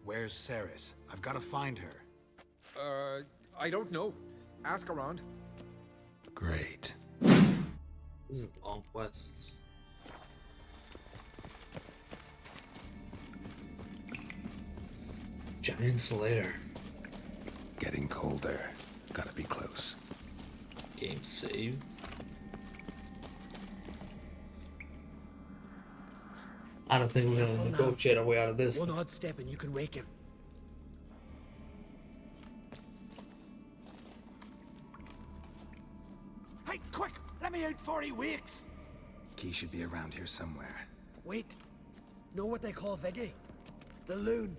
Where's Ceres? I've got to find her. I don't know. Ask around. Great. This is a long quest. Giant Slayer. Getting colder. Gotta be close. Game save. I don't think we're gonna negotiate our way out of this. One odd step and you can wake him. Hey, quick! Let me out before he wakes! Key should be around here somewhere. Wait. Know what they call Viggy? The loon.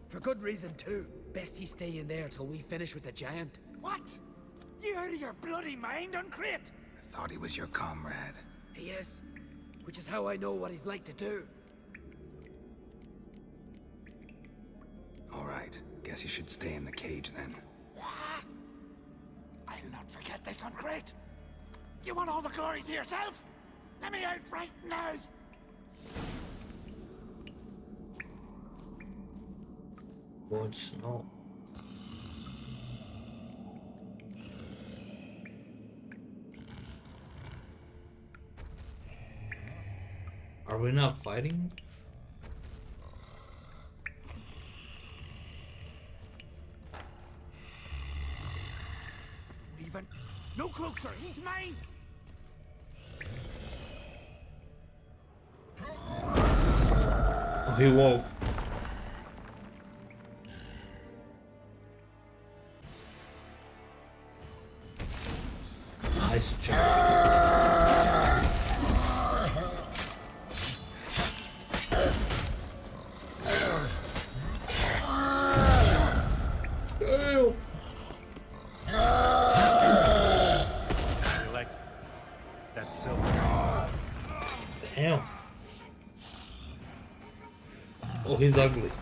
For good reason too. Best he stay in there till we finish with the giant. What? You out of your bloody mind, Uncrate? I thought he was your comrade. He is. Which is how I know what he's like to do. All right. Guess he should stay in the cage then. What? I'll not forget this, Uncrate. You want all the glory to yourself? Let me out right now! Going snow. Are we not fighting? Even. No closer, he's mine! Oh, he woke. Nice job. Damn. Like that silver. Damn. Oh, he's ugly.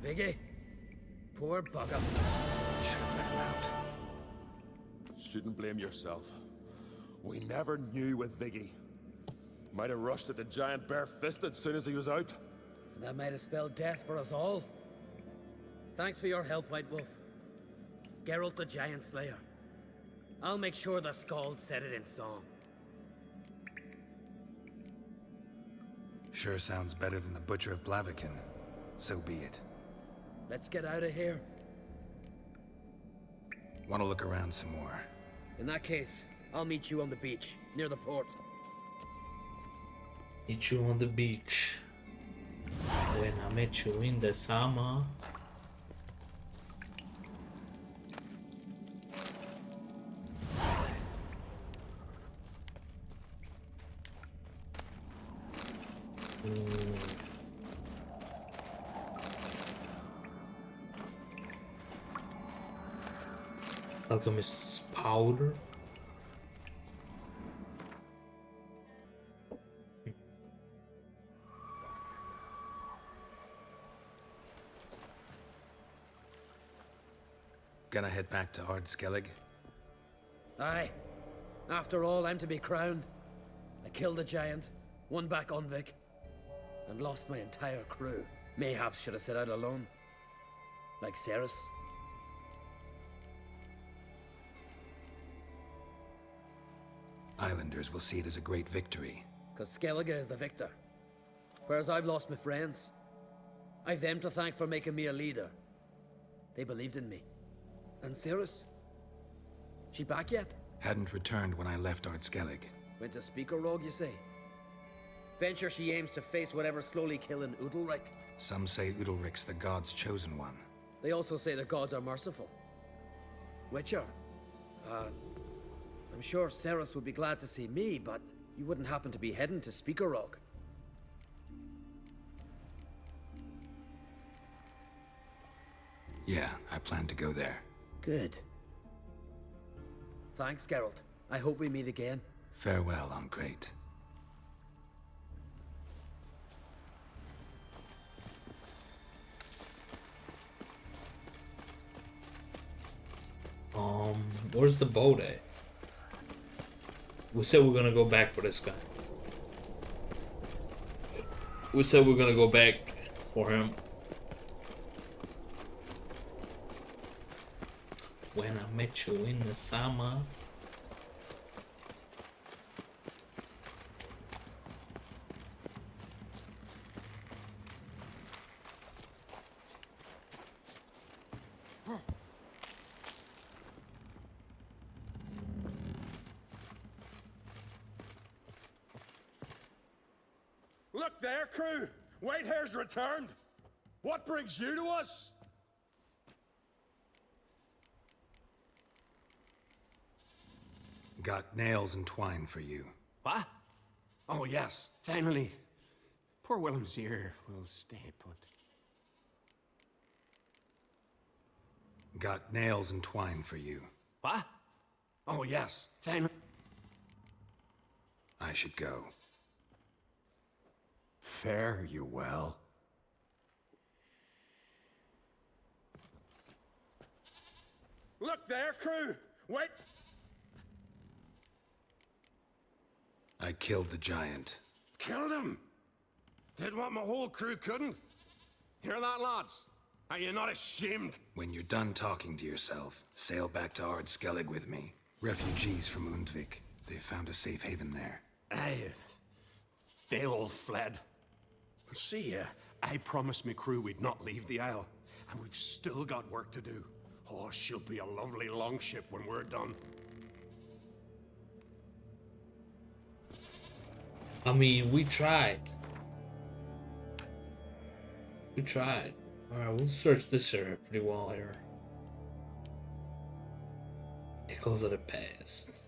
Viggy. Poor bugger. Should have let him out. Shouldn't blame yourself. We never knew with Viggy. Might have rushed at the giant bare-fisted soon as he was out. And that might have spelled death for us all. Thanks for your help, White Wolf. Geralt the Giant Slayer. I'll make sure the Scald said it in song. Sure sounds better than the Butcher of Blaviken. So be it. Let's get out of here. Want to look around some more? In that case, I'll meet you on the beach, near the port. Meet you on the beach. When I met you in the summer. Alchemist's powder. Gonna head back to Ard Skellig? Aye. After all, I'm to be crowned. I killed a giant, won back Onvik, and lost my entire crew. Mayhaps should have set out alone. Like Ceres. Islanders will see it as a great victory. Because Skellige is the victor. Whereas I've lost my friends. I've them to thank for making me a leader. They believed in me. And Cirrus? She back yet? Hadn't returned when I left Ardskellig. Went to Speaker Rogue, you say? Venture she aims to face whatever's slowly killing Udalric. Some say Udalric's the god's chosen one. They also say the gods are merciful. Witcher? I'm sure Cirrus would be glad to see me, but you wouldn't happen to be heading to Speaker Rogue. Yeah, I plan to go there. Good. Thanks, Geralt. I hope we meet again. Farewell, I'm great. Where's the boat at? We said we're gonna go back for this guy. We said we're gonna go back for him. When I met you in the summer. Look there, crew! Whitehair's returned! What brings you to us? Got nails and twine for you. What? Oh, yes, finally. Poor Willem's ear will stay put. Got nails and twine for you. What? Oh, yes, finally. I should go. Fare you well. Look there, crew! Wait! I killed the giant. Killed him! Did what my whole crew couldn't? Hear that, lads? Are you not ashamed? When you're done talking to yourself, sail back to Ardskellig with me. Refugees from Undvik. They found a safe haven there. Aye. They all fled. But see, I promised my crew we'd not leave the Isle, and we've still got work to do. Oh, she'll be a lovely longship when we're done. I mean, we tried. We tried. Alright, we'll search this area pretty well here. Echoes of the past.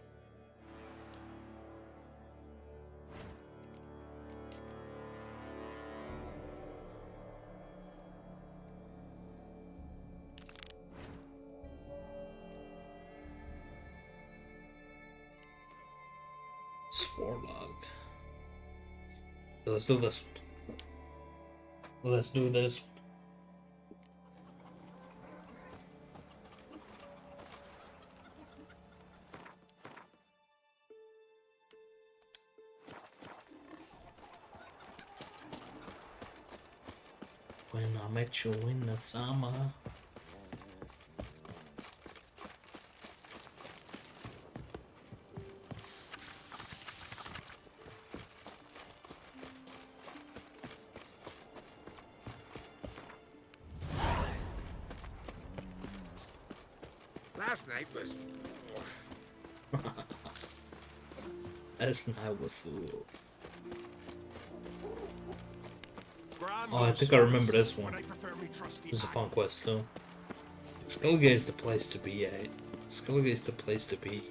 Swarlog. Let's do this. Let's do this. When I met you in the summer. Last night was... Last night was so... Grand Oh, I think I remember this one. but I prefer me trusty This is a fun hands. quest too. Skellige is the place to be at. Skellige is the place to be.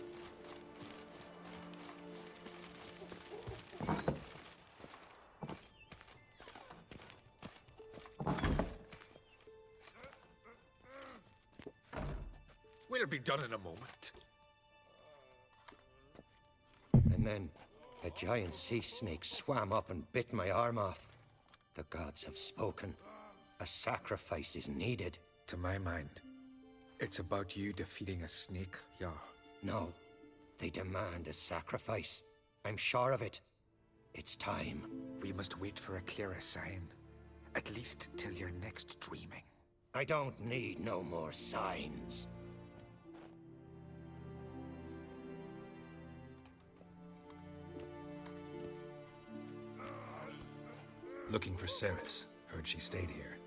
We'll be done in a moment. And then a giant sea snake swam up and bit my arm off. The gods have spoken. A sacrifice is needed. To my mind, it's about you defeating a snake, yeah. No, they demand a sacrifice. I'm sure of it. It's time. We must wait for a clearer sign. At least till your next dreaming. I don't need no more signs. Looking for Ceres. Heard she stayed here.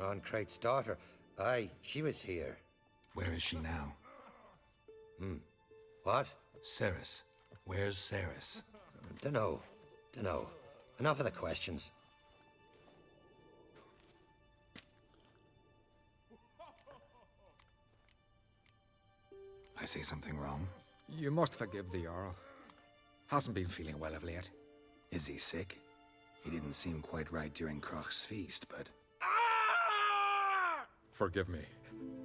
On Crate's daughter. Aye, she was here. Where is she now? What? Ceres. Where's Ceres? Dunno. Enough of the questions. I say something wrong? You must forgive the Jarl. Hasn't been feeling well of late. Is he sick? He didn't seem quite right during Kroch's feast, but... Forgive me.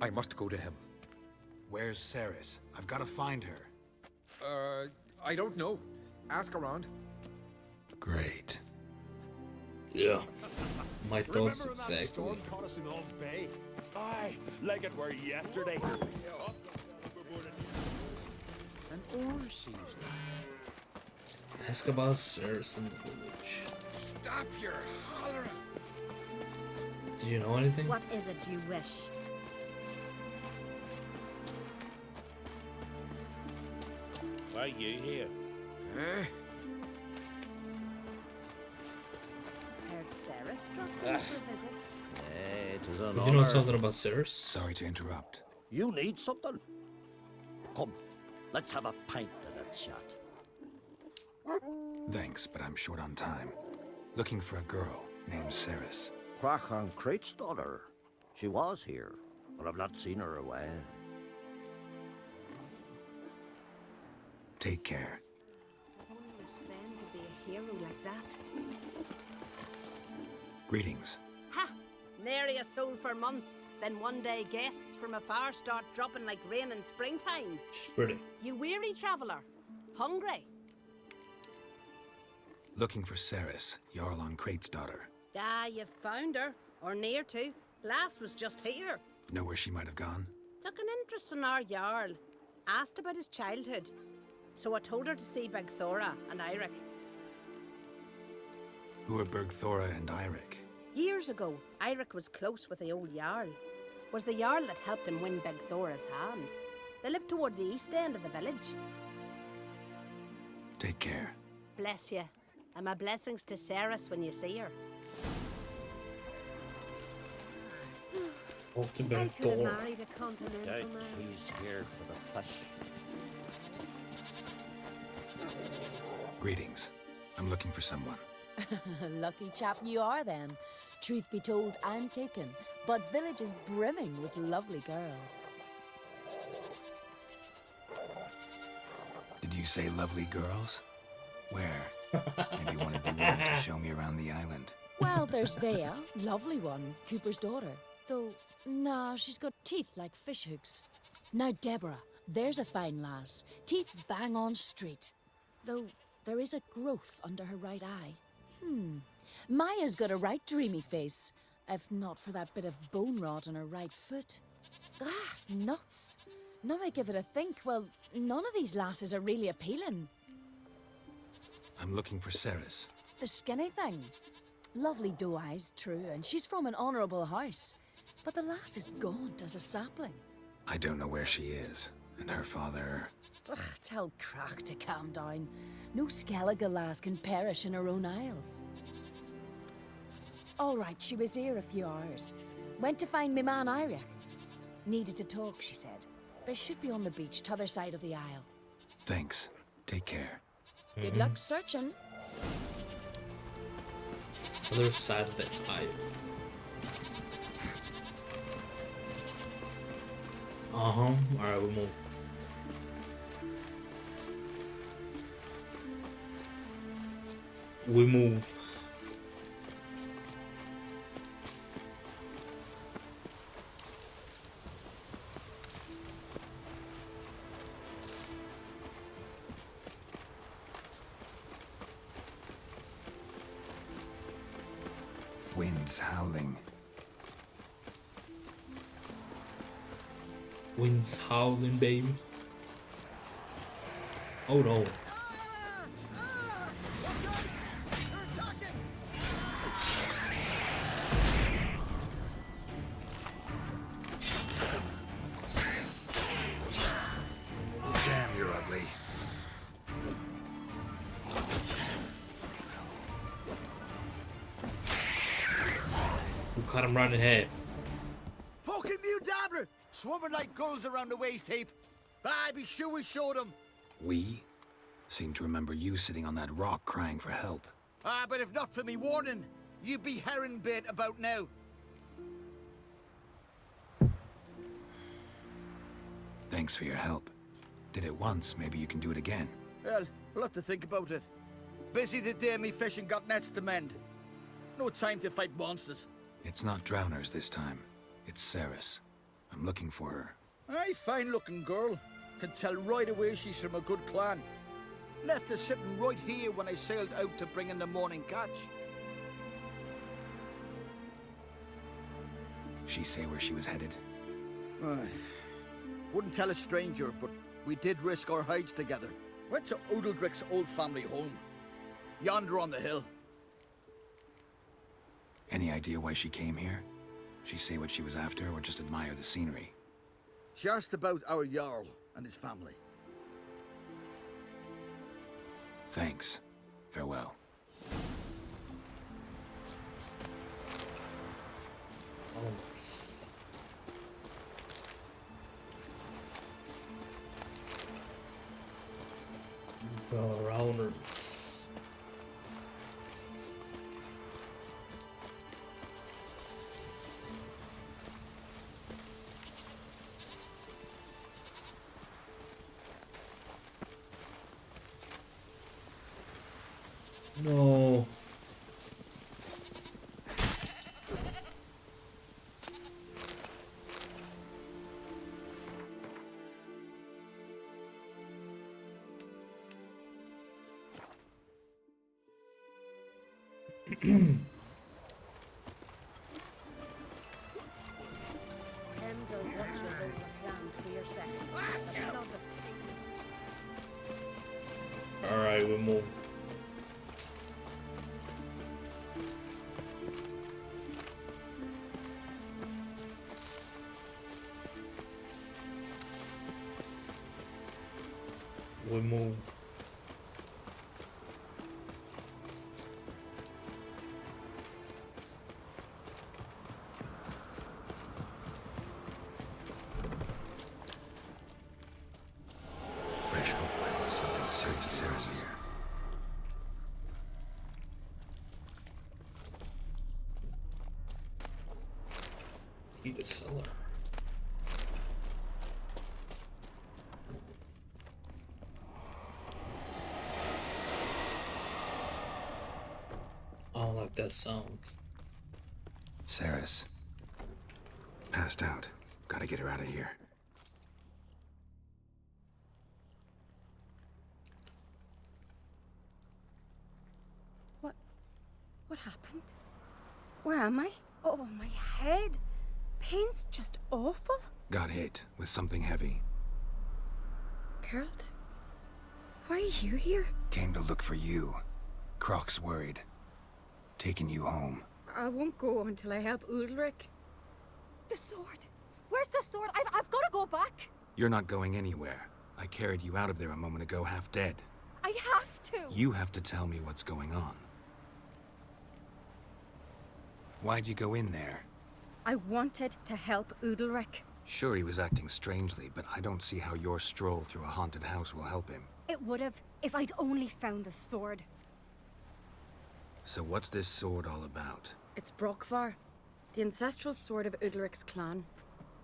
I must go to him. Where's Ceres? I've got to find her. I don't know. Ask around. Great. Yeah. My thoughts Remember when that exactly. storm caught us in Old Bay? Aye, like it were yesterday. Ask about Ceres in the village. Stop your hollering! Do you know anything? What is it you wish? Why you here? Eh? Heard Sarah struck in for a visit. It is an Do you know honor. something about Ceres? Sorry to interrupt. You need something? Come, let's have a pint and a chat. Thanks, but I'm short on time. Looking for a girl named Ceres. Crach and Crate's daughter. She was here, but I've not seen her away. Take care. If only a Sven could be a hero like that. Greetings. Ha! Nary a soul for months. Then one day guests from afar start dropping like rain in springtime. She's pretty. You weary traveller? Hungry? Looking for Ceres, Jarl on Crate's daughter. Ah, you've found her. Or near to. Lass was just here. Know where she might have gone? Took an interest in our Jarl. Asked about his childhood. So I told her to see Beg Thora and Eirik. Who are Bergthora and Eirik? Years ago, Eirik was close with the old Jarl. Was the Jarl that helped him win Beg Thora's hand. They lived toward the east end of the village. Take care. Bless you. And my blessings to Ceres when you see her. Walk to I Big could have Thor. married a continental Doubt man. he's here for the fish. Greetings. I'm looking for someone. Lucky chap you are then. Truth be told, I'm taken, but village is brimming with lovely girls. Did you say lovely girls? Where? Maybe one would be willing to show me around the island. Well, there's Vea, lovely one, Cooper's daughter. Though, nah, she's got teeth like fish hooks. Now, Deborah, there's a fine lass. Teeth bang on straight. Though, there is a growth under her right eye. Maya's got a right dreamy face, if not for that bit of bone rot on her right foot. Ah, nuts. Now I give it a think, well, none of these lasses are really appealing. I'm looking for Ceres. The skinny thing. Lovely doe eyes, true, and she's from an honourable house. But the lass is gaunt as a sapling. I don't know where she is. And her father... Ugh, tell Crach to calm down. No Skellige lass can perish in her own isles. All right, she was here a few hours. Went to find me man Eirik. Needed to talk, she said. They should be on the beach, t'other side of the isle. Thanks. Take care. Good luck searching. Other side of the eye. Alright, we move. We move. Winds howling. Winds howling, baby. Oh no. Damn, you're ugly. cut him right in the head. Fucking mute dabbler! Swarming like gulls around the waist heap. I be sure we showed them. We? Seem to remember you sitting on that rock crying for help. But if not for me warning, you'd be herring bait about now. Thanks for your help. Did it once, maybe you can do it again. Well, we'll have to think about it. Busy the day me fishing got nets to mend. No time to fight monsters. It's not drowners this time. It's Ceres. I'm looking for her. Aye, fine-looking girl. Can tell right away she's from a good clan. Left her sitting right here when I sailed out to bring in the morning catch. She say where she was headed? Wouldn't tell a stranger, but we did risk our hides together. Went to Udaldric's old family home. Yonder on the hill. Any idea why she came here? She say what she was after, or just admire the scenery? She asked about our Jarl and his family. Thanks. Farewell. Drowners. No. Hemdall watches over the clan clear second. A lot of things. Alright, we move. We move. Fresh footprints, something serious here. Eat a cellar. I don't like that sound. Ceres. Passed out. Gotta get her out of here. What happened? Where am I? Oh, my head. Pain's just awful. Got hit with something heavy. Geralt, why are you here? Came to look for you. Croc's worried. Taking you home. I won't go until I help Udalric. The sword! Where's the sword? I've got to go back! You're not going anywhere. I carried you out of there a moment ago, half dead. I have to! You have to tell me what's going on. Why'd you go in there? I wanted to help Udalric. Sure, he was acting strangely, but I don't see how your stroll through a haunted house will help him. It would have if I'd only found the sword. So what's this sword all about? It's Brockvar, the ancestral sword of Udalric's clan.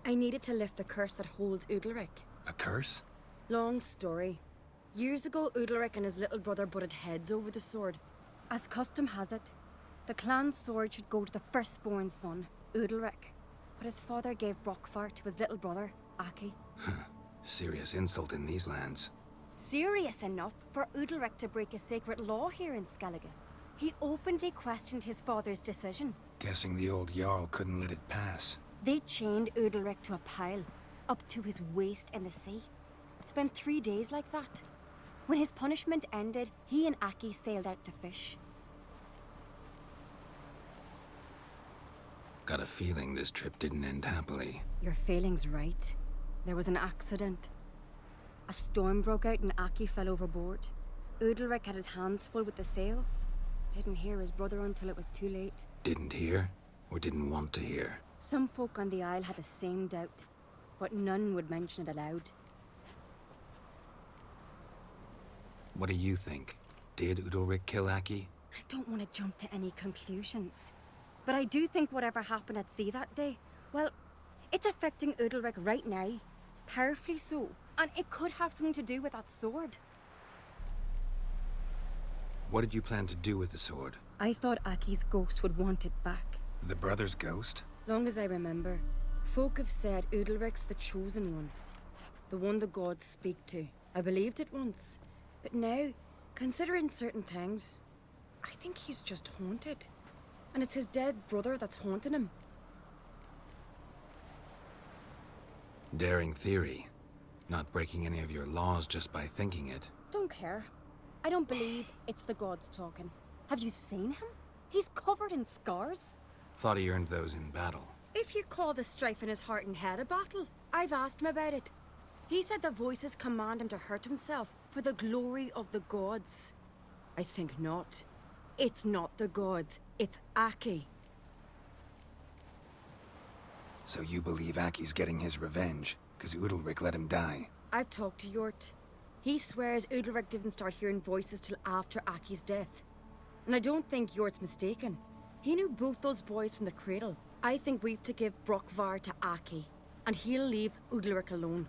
I needed to lift the curse that holds Udalric. A curse? Long story. Years ago, Udalric and his little brother butted heads over the sword. As custom has it, the clan's sword should go to the firstborn son, Udalric. But his father gave Brockvar to his little brother, Aki. Serious insult in these lands. Serious enough for Udalric to break a sacred law here in Skellige. He openly questioned his father's decision. Guessing the old Jarl couldn't let it pass. They chained Udalric to a pile, up to his waist in the sea. Spent 3 days like that. When his punishment ended, he and Aki sailed out to fish. Got a feeling this trip didn't end happily. Your feeling's right. There was an accident. A storm broke out and Aki fell overboard. Udalric had his hands full with the sails. Didn't hear his brother until it was too late. Didn't hear? or didn't want to hear? Some folk on the Isle had the same doubt, but none would mention it aloud. What do you think? Did Udalric kill Aki? I don't want to jump to any conclusions, but I do think whatever happened at sea that day, well, it's affecting Udalric right now. Powerfully so, and it could have something to do with that sword. What did you plan to do with the sword? I thought Aki's ghost would want it back. The brother's ghost? Long as I remember, folk have said Udalric's the chosen one. The one the gods speak to. I believed it once, but now, considering certain things, I think he's just haunted. And it's his dead brother that's haunting him. Daring theory. Not breaking any of your laws just by thinking it. Don't care. I don't believe it's the gods talking. Have you seen him? He's covered in scars. Thought he earned those in battle. If you call the strife in his heart and head a battle, I've asked him about it. He said the voices command him to hurt himself for the glory of the gods. I think not. It's not the gods, it's Aki. So you believe Aki's getting his revenge, because Udalric let him die? I've talked to Yort. He swears Udalric didn't start hearing voices till after Aki's death. And I don't think Yort's mistaken. He knew both those boys from the cradle. I think we've to give Brockvar to Aki, and he'll leave Udalric alone.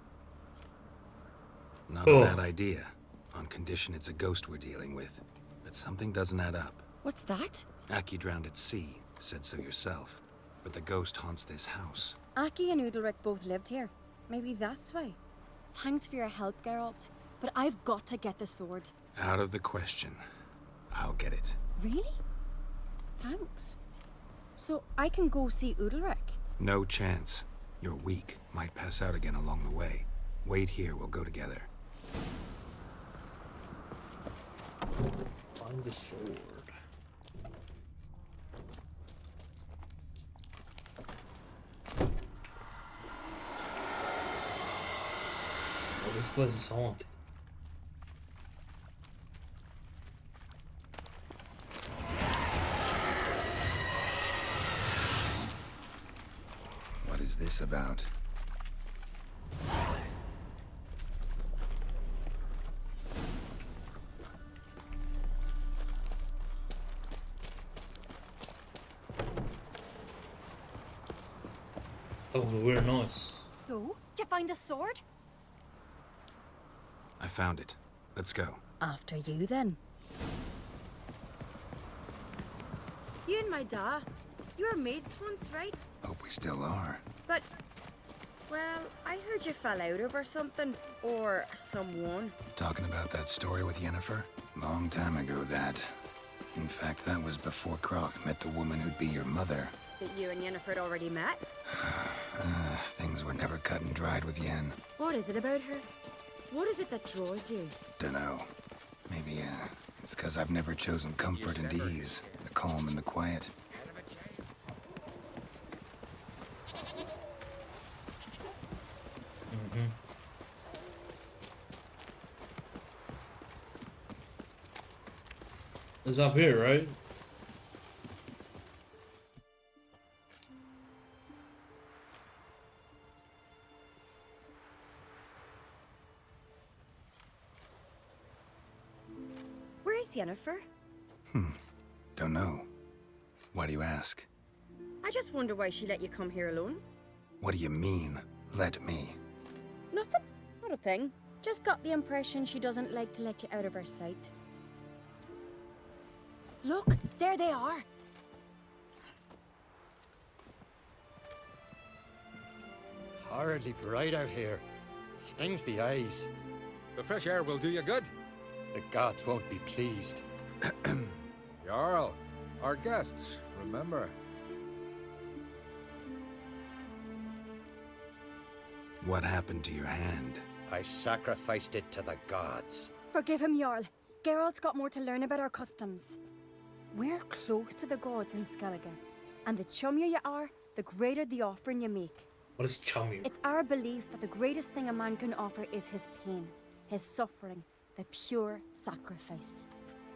Not a bad idea, on condition it's a ghost we're dealing with. But something doesn't add up. What's that? Aki drowned at sea, said so yourself. But the ghost haunts this house. Aki and Udalric both lived here. Maybe that's why. Thanks for your help, Geralt. But I've got to get the sword. Out of the question. I'll get it. Really? Thanks. So I can go see Udalric? No chance. You're weak. Might pass out again along the way. Wait here, we'll go together. Find the sword. Oh, this place is haunted. What is this about? That was a weird noise. So? Did you find the sword? I found it. Let's go. After you, then. You and my da, you were mates once, right? Hope we still are. But, well, I heard you fell out over something. Or someone. Talking about that story with Yennefer? Long time ago, that. In fact, that was before Croc met the woman who'd be your mother. But you and Yennefer had already met? Things were never cut and dried with Yen. What is it about her? What is it that draws you? Dunno. Maybe, it's 'cause I've never chosen comfort and ease. The calm and the quiet. It's up here, right? Where's Yennefer? Don't know. Why do you ask? I just wonder why she let you come here alone. What do you mean, let me? Nothing. Not a thing. Just got the impression she doesn't like to let you out of her sight. Look, there they are. Horridly bright out here. Stings the eyes. The fresh air will do you good. The gods won't be pleased. Jarl, our guests, remember. What happened to your hand? I sacrificed it to the gods. Forgive him, Jarl. Geralt's got more to learn about our customs. We're close to the gods in Skellige, and the chummier you are, the greater the offering you make. What is chummy? It's our belief that the greatest thing a man can offer is his pain, his suffering, the pure sacrifice.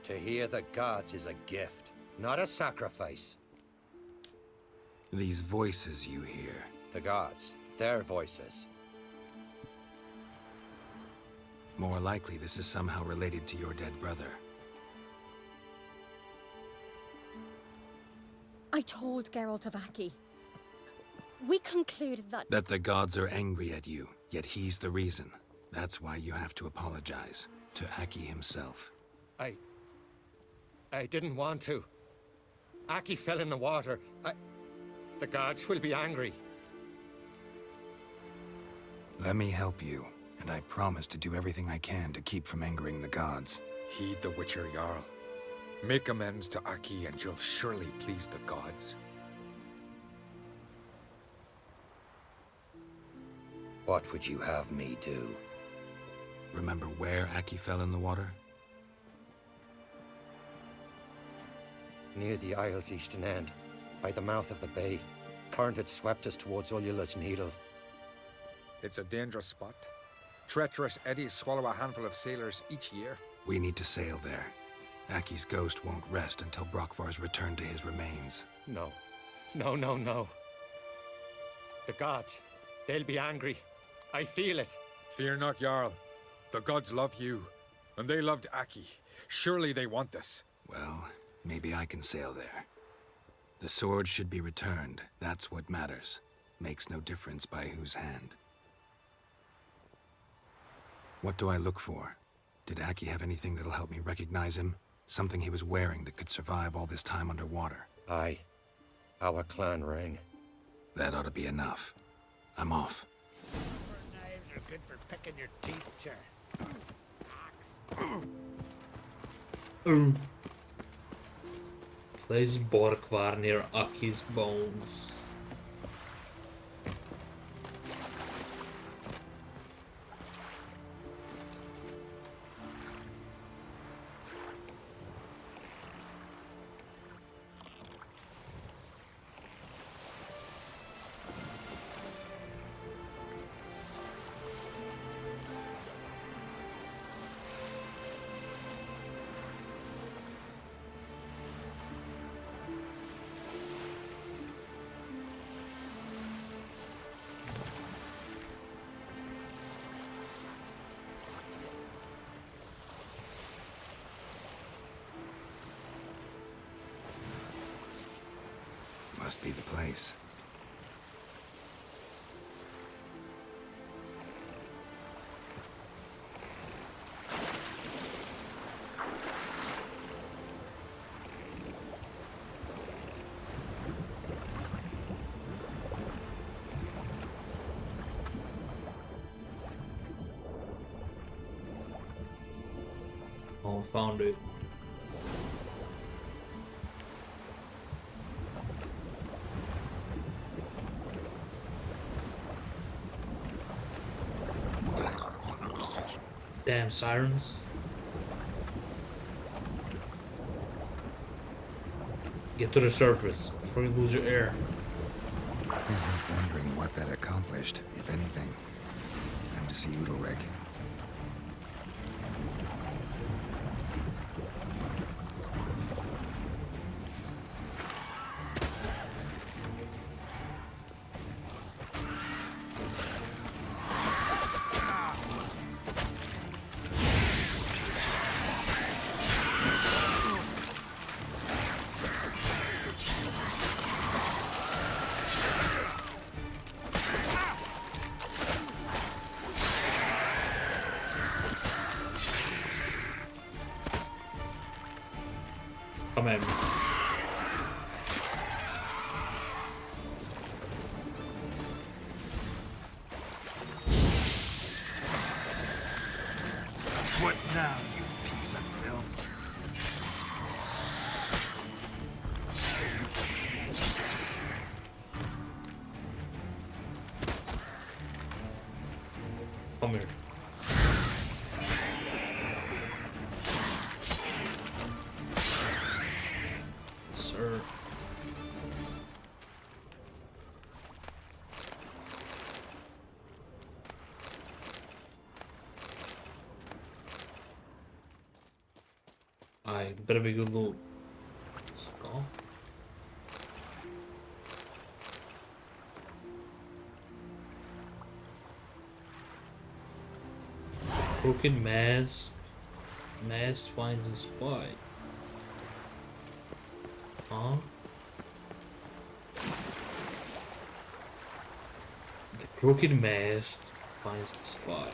To hear the gods is a gift, not a sacrifice. These voices you hear. The gods, their voices. More likely, this is somehow related to your dead brother. I told Geralt of Aki. We concluded that... That the gods are angry at you, yet he's the reason. That's why you have to apologize. To Aki himself. I didn't want to. Aki fell in the water. The gods will be angry. Let me help you, and I promise to do everything I can to keep from angering the gods. Heed the Witcher Jarl. Make amends to Aki and you'll surely please the gods. What would you have me do? Remember where Aki fell in the water? Near the Isle's eastern end, by the mouth of the bay. Current had swept us towards Ullula's Needle. It's a dangerous spot. Treacherous eddies swallow a handful of sailors each year. We need to sail there. Aki's ghost won't rest until Brokvar's returned to his remains. No. No. The gods, they'll be angry. I feel it. Fear not, Jarl. The gods love you, and they loved Aki. Surely they want this. Well, maybe I can sail there. The sword should be returned. That's what matters. Makes no difference by whose hand. What do I look for? Did Aki have anything that'll help me recognize him? Something he was wearing that could survive all this time underwater? Aye. Our clan ring. That ought to be enough. I'm off. Knives are good for picking your teeth, sir. Place Borkvar near Aki's bones. Must be the place. Oh, found it. Damn sirens. Get to the surface before you lose your air. I'm wondering what that accomplished, if anything. Time to see Udalric. Come at me. What now, you piece of filth? Come here. Sir. Aye, better be good loot. Let's go. Crooked mask. Mask finds a spy. Huh? The crooked mask finds the spy.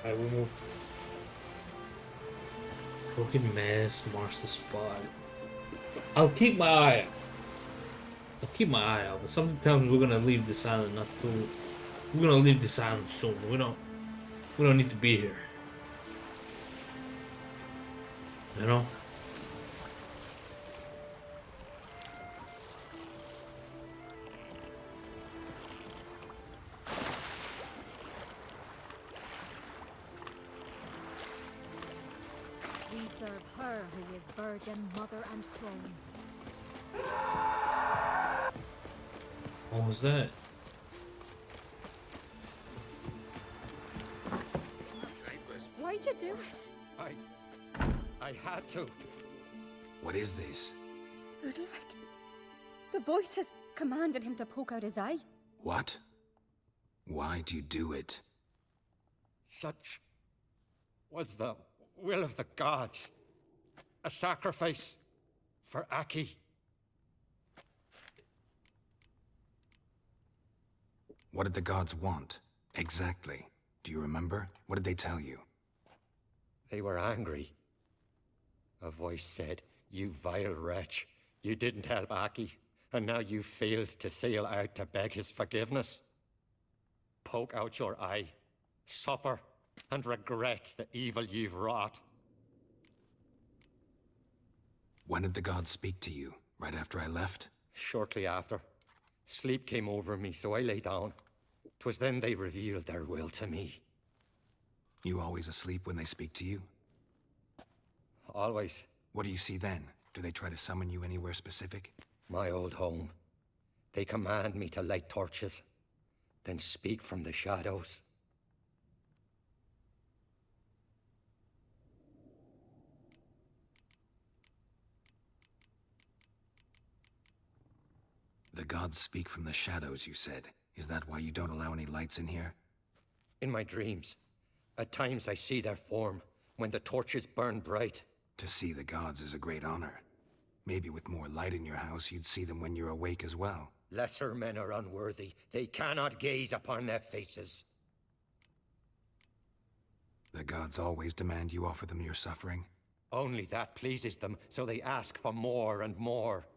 I will move. Crooked mask, march the spot. I'll keep my eye out. I'll keep my eye out. But sometimes we're gonna leave this island not too. We're gonna leave this island soon. We don't need to be here. You know? We serve her who is virgin, mother, and crone. What was that? Why'd you do it? I had to. What is this? Udalric. The voice has commanded him to poke out his eye. What? Why'd you do it? Such was the will of the gods. A sacrifice for Aki. What did the gods want? Exactly. Do you remember? What did they tell you? They were angry. A voice said, "You vile wretch, you didn't help Aki, and now you failed to sail out to beg his forgiveness. Poke out your eye, suffer, and regret the evil you've wrought." When did the gods speak to you? Right after I left? Shortly after. Sleep came over me, so I lay down. 'Twas then they revealed their will to me. You always asleep when they speak to you? Always. What do you see then? Do they try to summon you anywhere specific? My old home. They command me to light torches, then speak from the shadows. The gods speak from the shadows, you said. Is that why you don't allow any lights in here? In my dreams, at times I see their form, when the torches burn bright. To see the gods is a great honor. Maybe with more light in your house, you'd see them when you're awake as well. Lesser men are unworthy. They cannot gaze upon their faces. The gods always demand you offer them your suffering? Only that pleases them, so they ask for more and more.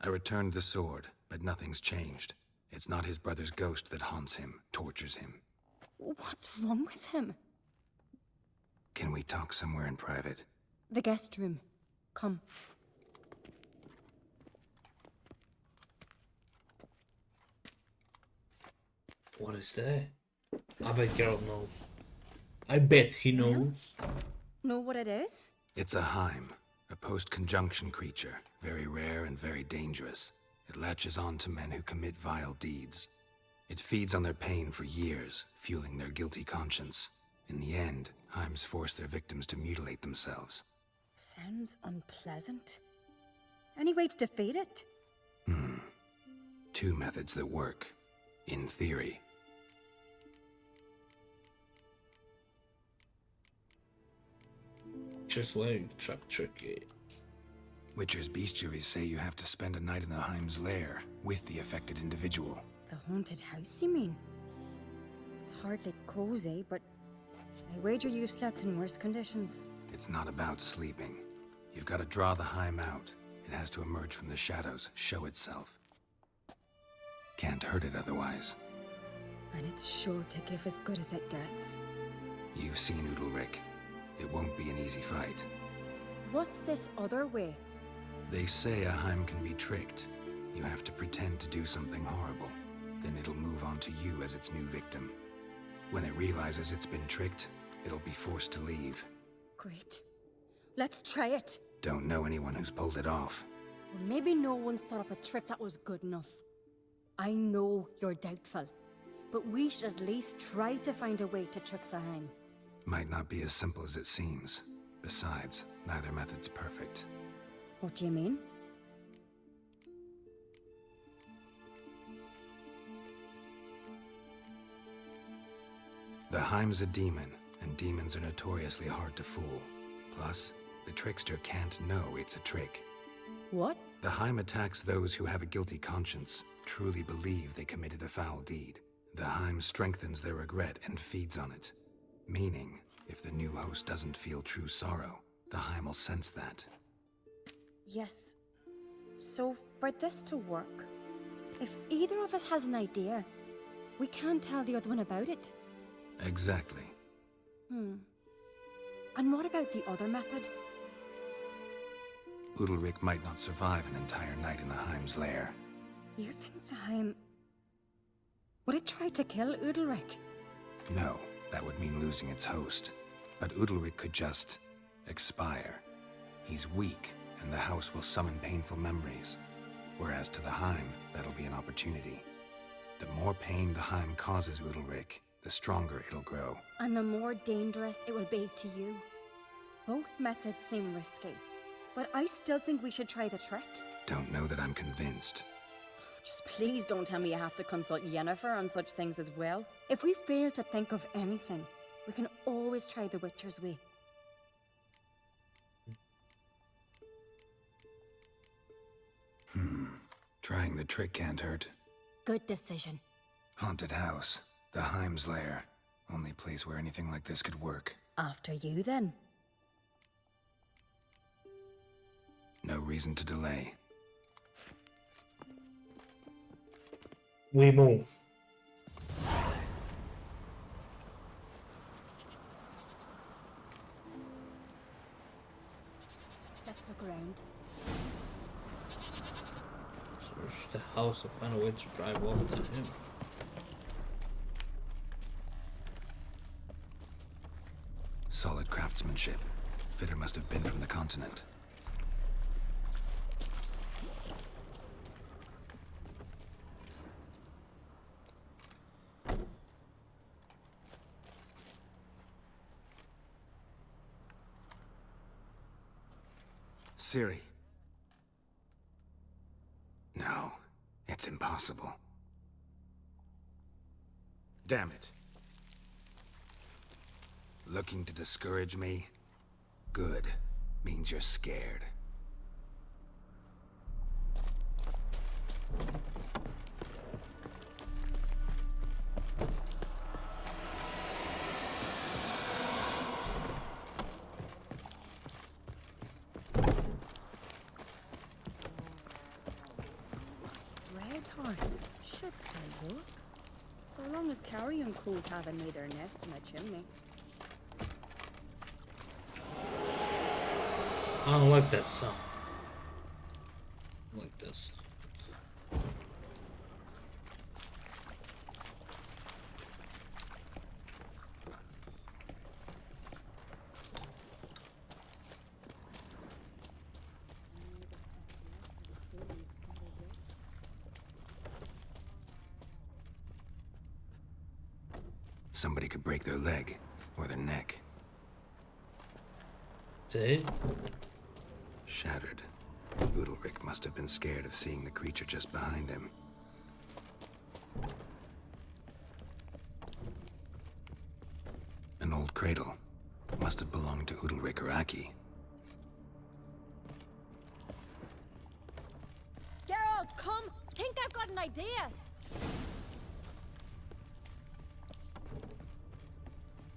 I returned the sword, but nothing's changed. It's not his brother's ghost that haunts him, tortures him. What's wrong with him? Can we talk somewhere in private? The guest room. Come. What is that? I bet Geralt knows. I bet he knows. Know what it is? It's a Heim, a post-conjunction creature, very rare and very dangerous. It latches on to men who commit vile deeds. It feeds on their pain for years, fueling their guilty conscience. In the end, Heims force their victims to mutilate themselves. Sounds unpleasant. Any way to defeat it? Two methods that work, in theory. Just like tricky. Witcher's bestiaries say you have to spend a night in the Heim's lair with the affected individual. The haunted house, you mean? It's hardly cozy, but I wager you've slept in worse conditions. It's not about sleeping. You've got to draw the Heim out. It has to emerge from the shadows, show itself. Can't hurt it otherwise. And it's sure to give as good as it gets. You've seen Udalric. It won't be an easy fight. What's this other way? They say a Heim can be tricked. You have to pretend to do something horrible. Then it'll move on to you as its new victim. When it realizes it's been tricked, it'll be forced to leave. Great. Let's try it. Don't know anyone who's pulled it off. Well, maybe no one's thought up a trick that was good enough. I know you're doubtful, but we should at least try to find a way to trick the Heim. Might not be as simple as it seems. Besides, neither method's perfect. What do you mean? The Heim's a demon, and demons are notoriously hard to fool. Plus, the trickster can't know it's a trick. What? The Heim attacks those who have a guilty conscience, truly believe they committed a foul deed. The Heim strengthens their regret and feeds on it. Meaning, if the new host doesn't feel true sorrow, the Heim will sense that. Yes. So, for this to work, if either of us has an idea, we can't tell the other one about it. Exactly. And what about the other method? Udalryk might not survive an entire night in the Heim's lair. You think the Heim... Would it try to kill Udalryk? No, that would mean losing its host. But Udalryk could just... expire. He's weak, and the house will summon painful memories. Whereas to the Heim, that'll be an opportunity. The more pain the Heim causes Udalryk, the stronger it'll grow. And the more dangerous it will be to you. Both methods seem risky, but I still think we should try the trick. Don't know that I'm convinced. Just please don't tell me you have to consult Yennefer on such things as well. If we fail to think of anything, we can always try the Witcher's way. Trying the trick can't hurt. Good decision. Haunted house. The Heim's lair. Only place where anything like this could work. After you, then. No reason to delay. We move. Let's look around. Search the house to find a way to drive off the Heim. Solid craftsmanship. Fitter must have been from the continent. Ciri. No, it's impossible. Damn it. Looking to discourage me? Good. Means you're scared. Red Heart should still work. So long as carrion crows haven't made their nest in a chimney. I don't like that sound. Like this. Somebody could break their leg or their neck. See? Shattered. Udalryk must have been scared of seeing the creature just behind him. An old cradle. Must have belonged to Udalryk or Aki. Geralt, come! Think I've got an idea!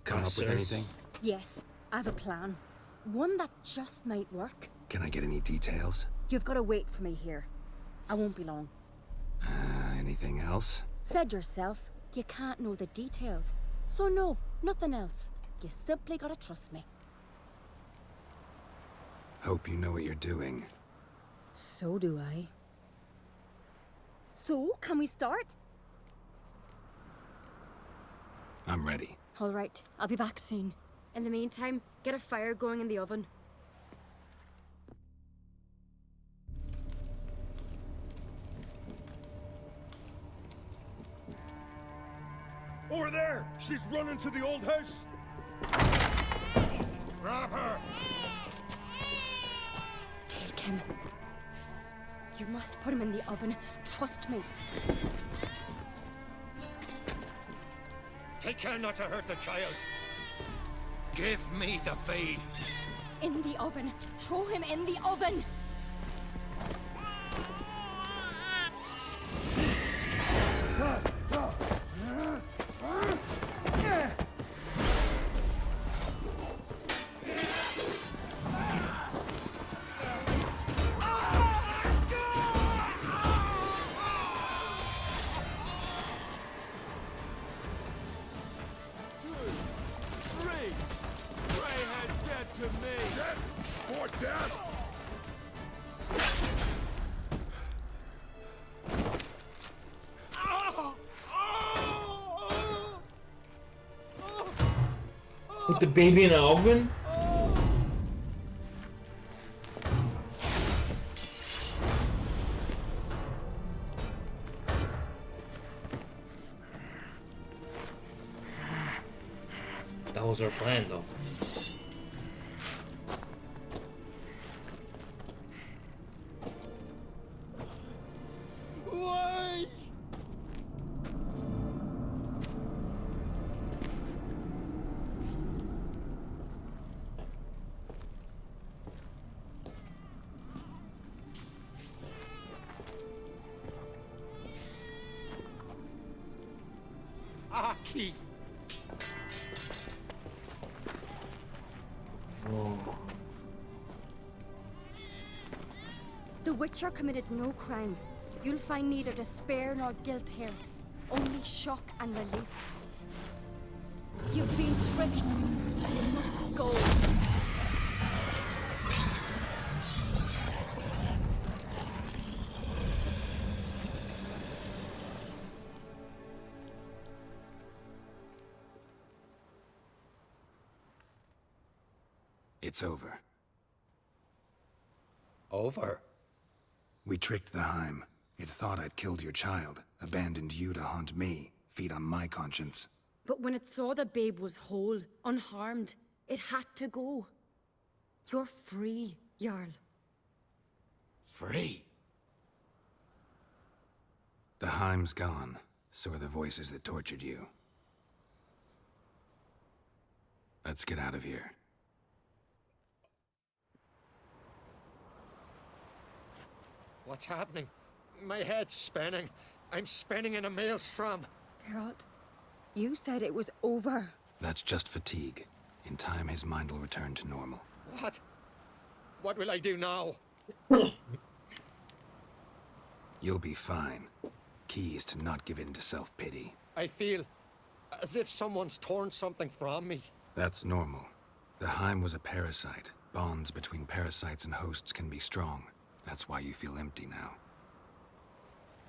Come up with anything? Yes, I have a plan. One that just might work. Can I get any details? You've got to wait for me here. I won't be long. Anything else? Said yourself, you can't know the details. So no, nothing else. You simply gotta trust me. Hope you know what you're doing. So do I. So, can we start? I'm ready. All right, I'll be back soon. In the meantime, get a fire going in the oven. Over there! She's running to the old house! Grab her! Take him. You must put him in the oven. Trust me. Take care not to hurt the child. Give me the babe. In the oven. Throw him in the oven. Put the baby in an oven? That was our plan, though. Why? Aki. The Witcher committed no crime. You'll find neither despair nor guilt here. Only shock and relief. You've been tricked. You must go. It's over. Over? We tricked the Heim. It thought I'd killed your child, abandoned you to haunt me, feed on my conscience. But when it saw the babe was whole, unharmed, it had to go. You're free, Jarl. Free? The Heim's gone, so are the voices that tortured you. Let's get out of here. What's happening? My head's spinning. I'm spinning in a maelstrom. Geralt, you said it was over. That's just fatigue. In time, his mind will return to normal. What? What will I do now? You'll be fine. Key is to not give in to self-pity. I feel as if someone's torn something from me. That's normal. The Heim was a parasite. Bonds between parasites and hosts can be strong. That's why you feel empty now.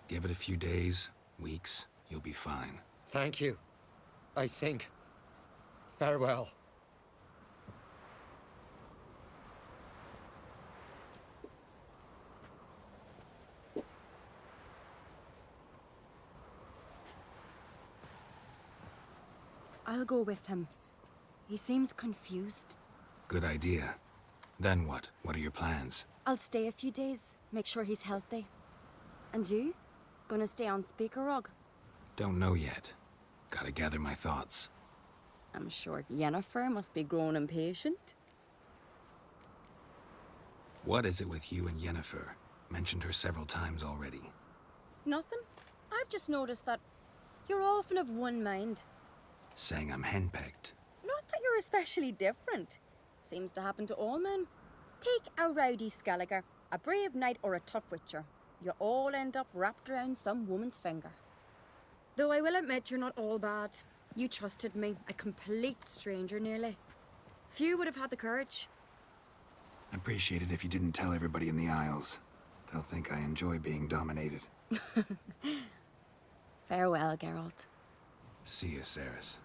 Give it a few days, weeks, you'll be fine. Thank you. I think. Farewell. I'll go with him. He seems confused. Good idea. Then what? What are your plans? I'll stay a few days, make sure he's healthy. And you? Gonna stay on Speaker Rog? Don't know yet. Gotta gather my thoughts. I'm sure Yennefer must be growing impatient. What is it with you and Yennefer? Mentioned her several times already. Nothing. I've just noticed that you're often of one mind. Saying I'm henpecked. Not that you're especially different. Seems to happen to all men. Take a rowdy Skelliger, a brave knight or a tough witcher. You all end up wrapped around some woman's finger. Though I will admit you're not all bad. You trusted me, a complete stranger nearly. Few would have had the courage. I'd appreciate it if you didn't tell everybody in the Isles. They'll think I enjoy being dominated. Farewell, Geralt. See you, Ceres.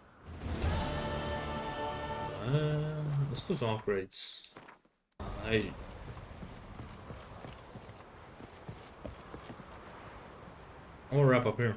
Let's do some upgrades. I'm gonna wrap up here.